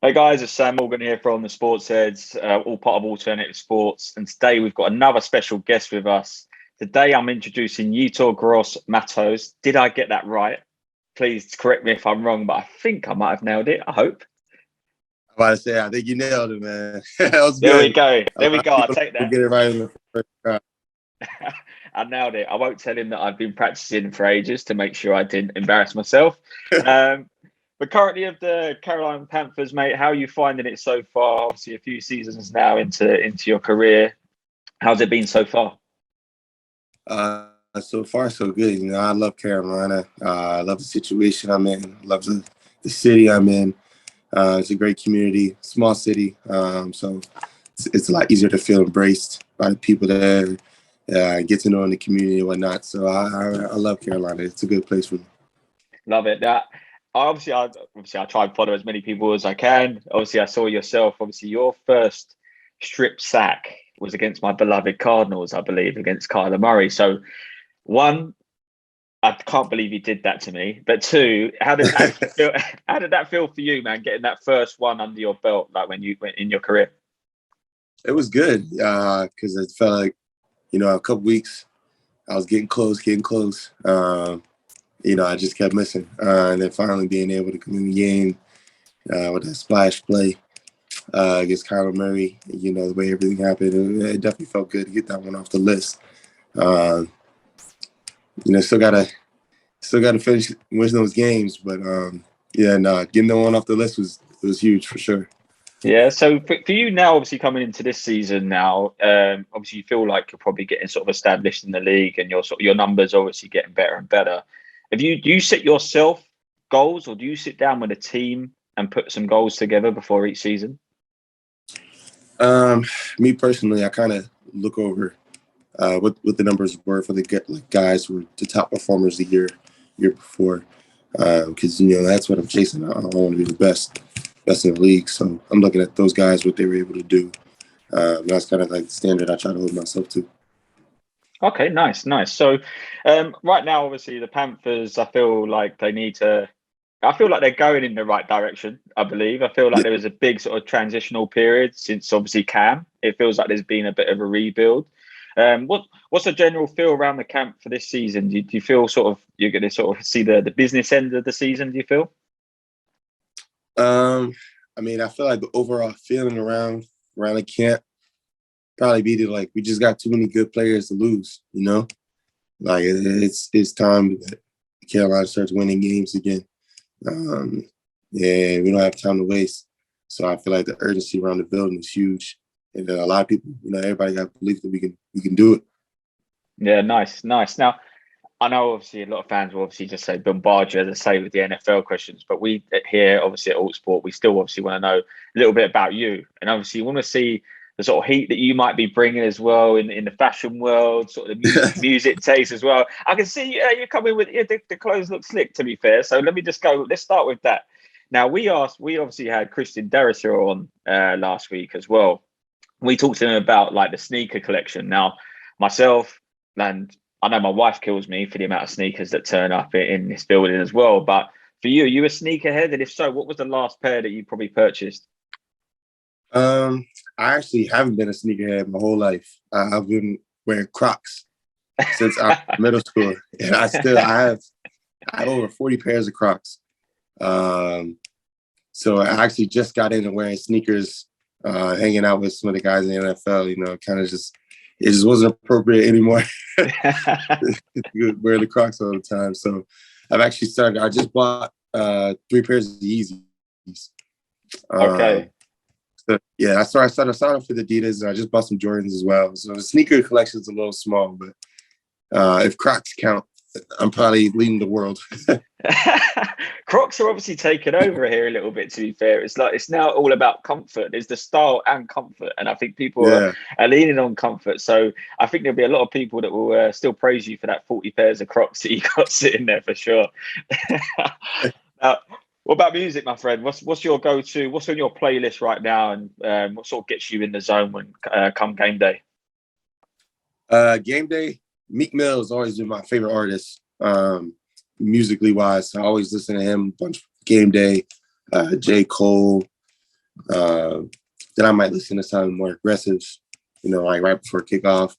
Hey guys, it's Sam Morgan here from the Sports Heads, all part of Alternative Sports. And today we've got another special guest with us. Today I'm introducing Yetur Gross-Matos. Did I get that right? Please correct me if I'm wrong, but I think I might have nailed it. I hope. I'm about to say, I think you nailed it, man. That was There we good. go. A There we lot go. of I'll people take don't that. get it right in the first try. I nailed it. I won't tell him that I've been practicing for ages to make sure I didn't embarrass myself. Um, but currently of the Carolina Panthers, mate, how are you finding it so far? Obviously, a few seasons now into your career. How's it been so far? So far, so good. I love Carolina. I love the situation I'm in. I love the city I'm in. It's a great community, small city. So it's a lot easier to feel embraced by the people there, get to know in the community and whatnot. So I love Carolina. It's a good place for me. Love it. That obviously I try and follow as many people as I can. Obviously, I saw yourself. Obviously, your first strip sack was against my beloved Cardinals, I believe, against Kyler Murray. So, one, I can't believe you did that to me. But two, how did that feel? How did that feel for you, man? Getting that first one under your belt, like when you went in your career. It was good because it felt like, a couple weeks I was getting close. I just kept missing. And then finally being able to come in the game with that splash play against Kyler Murray, the way everything happened, it definitely felt good to get that one off the list. Uh, still gotta finish win those games, but getting that one off the list was huge for sure. Yeah. So for you now, obviously coming into this season now, obviously you feel like you're probably getting sort of established in the league, and your numbers obviously getting better and better. Do you set yourself goals, or do you sit down with a team and put some goals together before each season? Um, Me personally, I kind of look over what the numbers were for the guys who were the top performers the year before, because that's what I'm chasing. I want to be the best in the league. So I'm looking at those guys, what they were able to do. That's kind of like the standard I try to hold myself to. Okay, nice, nice. So, right now, obviously, the Panthers, I feel like they need to. I feel like they're going in the right direction. I believe. I feel like Yeah. there was a big sort of transitional period since obviously Cam. It feels like there's been a bit of a rebuild. What's the general feel around the camp for this season? Do you feel sort of you're going to sort of see the business end of the season? Do you feel? Um, I feel like the overall feeling around the camp probably be that like we just got too many good players to lose. Like it's time that Carolina starts winning games again. Um, and we don't have time to waste. So I feel like the urgency around the building is huge, and a lot of people, everybody got belief that we can do it. Yeah, nice, nice. Now, I know obviously a lot of fans will obviously just say bombard you, as I say, with the NFL questions, but we here obviously at Alt Sport, we still obviously want to know a little bit about you, and obviously you want to see the sort of heat that you might be bringing as well in the fashion world, sort of the music taste as well. I can see you coming with the clothes look slick. To be fair, so let me just go. Let's start with that. Now we obviously had Christian Darrisaw on last week as well. We talked to him about like the sneaker collection. Now, myself and I know my wife kills me for the amount of sneakers that turn up in this building as well. But for you, are you a sneakerhead? And if so, what was the last pair that you probably purchased? I actually haven't been a sneakerhead my whole life. I've been wearing Crocs since I was in middle school, and I have over 40 pairs of Crocs. Um, so I actually just got into wearing sneakers, hanging out with some of the guys in the NFL. Kind of it just wasn't appropriate anymore to wear the Crocs all the time. So I've actually started. I just bought 3 pairs of Yeezys. Okay. Um, so yeah, I started signing up for the Adidas, and I just bought some Jordans as well. So the sneaker collection is a little small, but if Crocs count, I'm probably leading the world. Crocs are obviously taken over here a little bit, to be fair. It's like it's now all about comfort. There's the style and comfort. And I think people Yeah. are leaning on comfort. So I think there'll be a lot of people that will still praise you for that 40 pairs of Crocs that you got sitting there for sure. Now, what about music, my friend? What's your go-to? What's on your playlist right now? And what sort of gets you in the zone when come game day? Game day, Meek Mill has always been my favorite artist, musically wise. I always listen to him a bunch. Game day, J. Cole, Then I might listen to something more aggressive, like right before kickoff,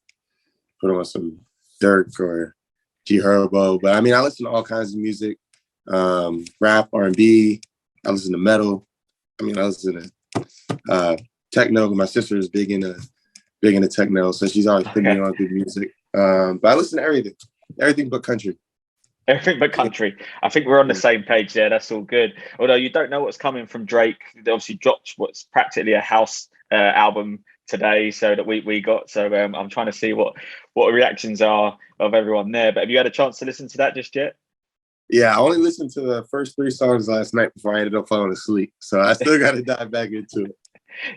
put on some Dirk or G Herbo. But I mean, I listen to all kinds of music, rap, R&B. I listen to metal. I mean, I listen to techno. My sister is big into techno, so she's always putting me on good music. But I listen to everything but country. Everything but country. I think we're on the same page there. That's all good. Although you don't know what's coming from Drake. They obviously dropped what's practically a house album today, so that we got. So I'm trying to see what reactions are of everyone there. But have you had a chance to listen to that just yet? Yeah, I only listened to the first 3 songs last night before I ended up falling asleep. So I still got to dive back into it.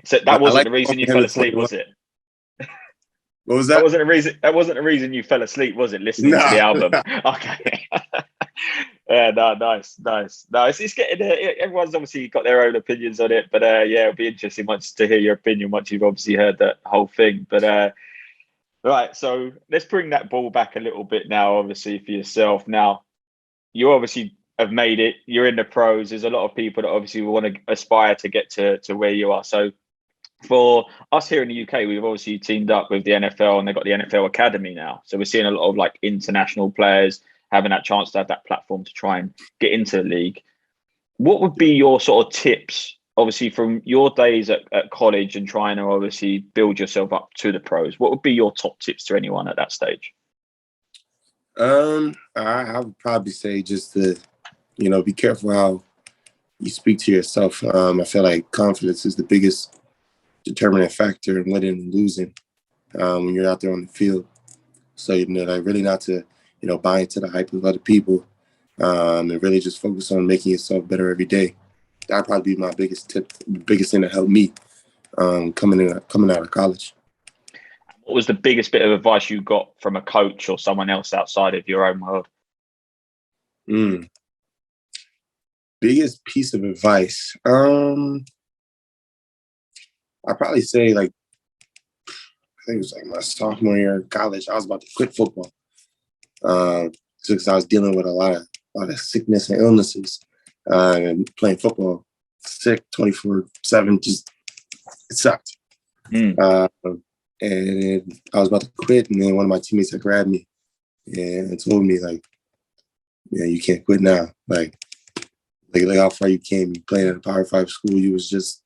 So that wasn't the reason you fell asleep, was it? What was that? That wasn't the reason you fell asleep, was it? Listening to the album. Okay. No, nice. No, it's getting. Everyone's obviously got their own opinions on it, but yeah, it'll be interesting to hear your opinion once you've obviously heard that whole thing. But right, so let's bring that ball back a little bit now, obviously for yourself. Now, you obviously have made it. You're in the pros. There's a lot of people that obviously want to aspire to get to where you are. So for us here in the UK, we've obviously teamed up with the NFL, and they've got the NFL Academy now. So we're seeing a lot of like international players having that chance to have that platform to try and get into the league. What would be your sort of tips, obviously from your days at college and trying to obviously build yourself up to the pros? What would be your top tips to anyone at that stage? I would probably say just to, be careful how you speak to yourself. I feel like confidence is the biggest determinant factor in winning and losing when you're out there on the field. So, like really not to, buy into the hype of other people and really just focus on making yourself better every day. That'd probably be my biggest tip, the biggest thing that helped me coming out of college. What was the biggest bit of advice you got from a coach or someone else outside of your own world? Biggest piece of advice. I'd probably say I think it was like my sophomore year in college. I was about to quit football because I was dealing with a lot of sickness and illnesses and playing football sick 24/7. Just it sucked. And I was about to quit, and then one of my teammates had grabbed me and told me yeah, you can't quit now. Like how far you came. You playing at a Power 5 school. You was just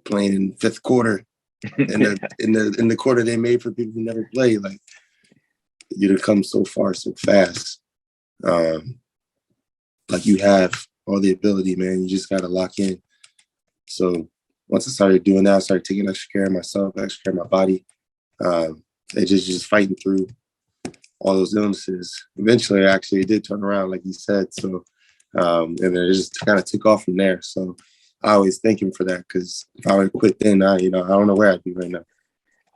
playing in fifth quarter. in the quarter they made for people who never play. Like you'd have come so far so fast. Like you have all the ability, man. You just gotta lock in. So once I started doing that, I started taking extra care of myself, extra care of my body. And just fighting through all those illnesses. Eventually, actually, it did turn around, like you said. So, and then it just kind of took off from there. So I always thank him for that, because if I would have quit then, I don't know where I'd be right now.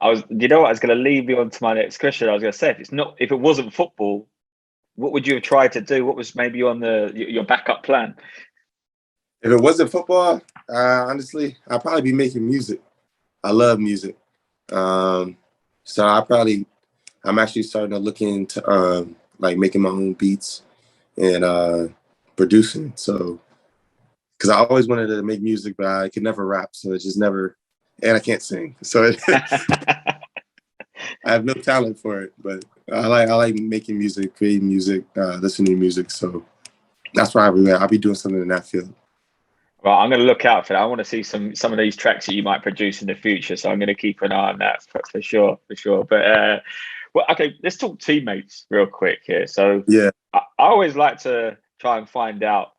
I was going to lead me on to my next question. I was going to say, if it wasn't football, what would you have tried to do? What was maybe on your backup plan? If it wasn't football, honestly, I'd probably be making music. I love music. So I'm actually starting to look into making my own beats and producing. So, because I always wanted to make music, but I could never rap. So it just never, and I can't sing. So I have no talent for it, but I like making music, creating music, listening to music. So that's why I'll be doing something in that field. Well, I'm going to look out for that. I want to see some of these tracks that you might produce in the future. So I'm going to keep an eye on that for sure. But well, okay, let's talk teammates real quick here. So yeah, I always like to try and find out,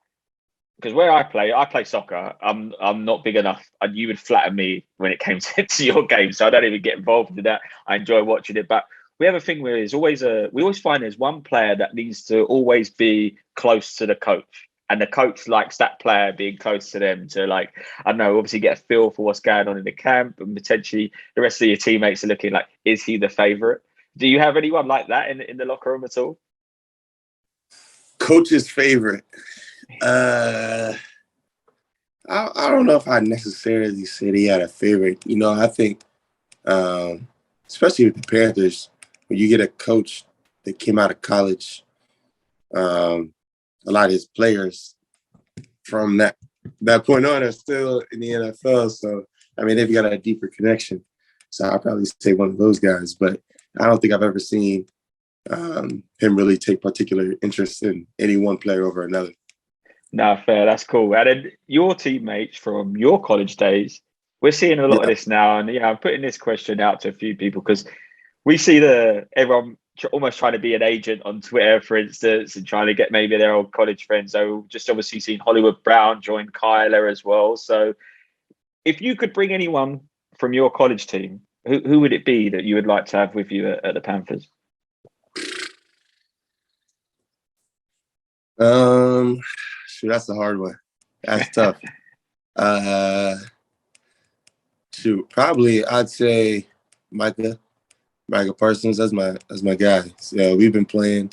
because where I play soccer. I'm not big enough, and you would flatter me when it came to your game. So I don't even get involved in that. I enjoy watching it, but we have a thing where we always find there's one player that needs to always be close to the coach. And the coach likes that player being close to them to, I don't know, obviously get a feel for what's going on in the camp, and potentially the rest of your teammates are looking like, is he the favorite? Do you have anyone like that in the locker room at all? Coach's favorite. I don't know if I necessarily said he had a favorite. I think, especially with the Panthers, when you get a coach that came out of college, a lot of his players from that point on are still in the NFL. So I mean, they've got a deeper connection. So I'll probably say one of those guys. But I don't think I've ever seen him really take particular interest in any one player over another. No, fair. That's cool. And then your teammates from your college days, we're seeing a lot of this now. And I'm putting this question out to a few people because we see everyone almost trying to be an agent on Twitter, for instance, and trying to get maybe their old college friends. So just obviously seen Hollywood Brown join Kyler as well. So if you could bring anyone from your college team, who would it be that you would like to have with you at the Panthers? Shoot, that's a hard one. That's tough. Probably I'd say Micah Parsons. That's my guy. So we've been playing.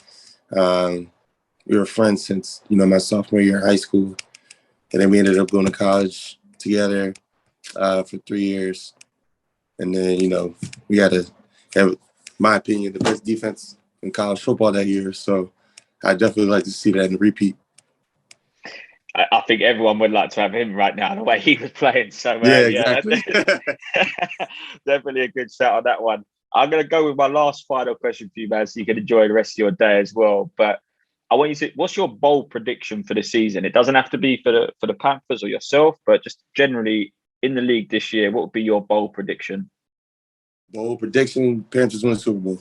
We were friends since my sophomore year in high school, and then we ended up going to college together for 3 years. And then we had in my opinion, the best defense in college football that year. So I definitely like to see that in the repeat. I think everyone would like to have him right now, the way he was playing. So, exactly. Definitely a good shout on that one. I'm going to go with my last final question for you, man, so you can enjoy the rest of your day as well. But I want you to, what's your bold prediction for the season? It doesn't have to be for the Panthers or yourself, but just generally in the league this year, what would be your bold prediction? Bold prediction, Panthers win the Super Bowl.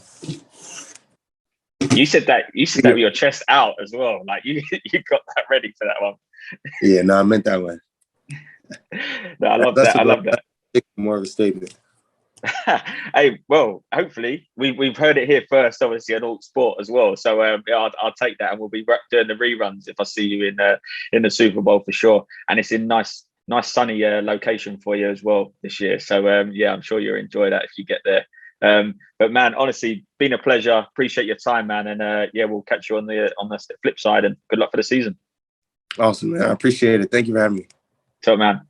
You said that with your chest out as well. Like you got that ready for that one. Yeah, no, I meant that one. No, I love that. I love that. More of a statement. Hey, well, hopefully we've heard it here first, obviously on Alt Sport as well. So I'll take that, and we'll be doing the reruns if I see you in the Super Bowl for sure. And it's in nice sunny location for you as well this year. So I'm sure you'll enjoy that if you get there. But man, honestly, been a pleasure. Appreciate your time, man. And we'll catch you on the flip side. And good luck for the season. Awesome, man. I appreciate it. Thank you for having me. So, man.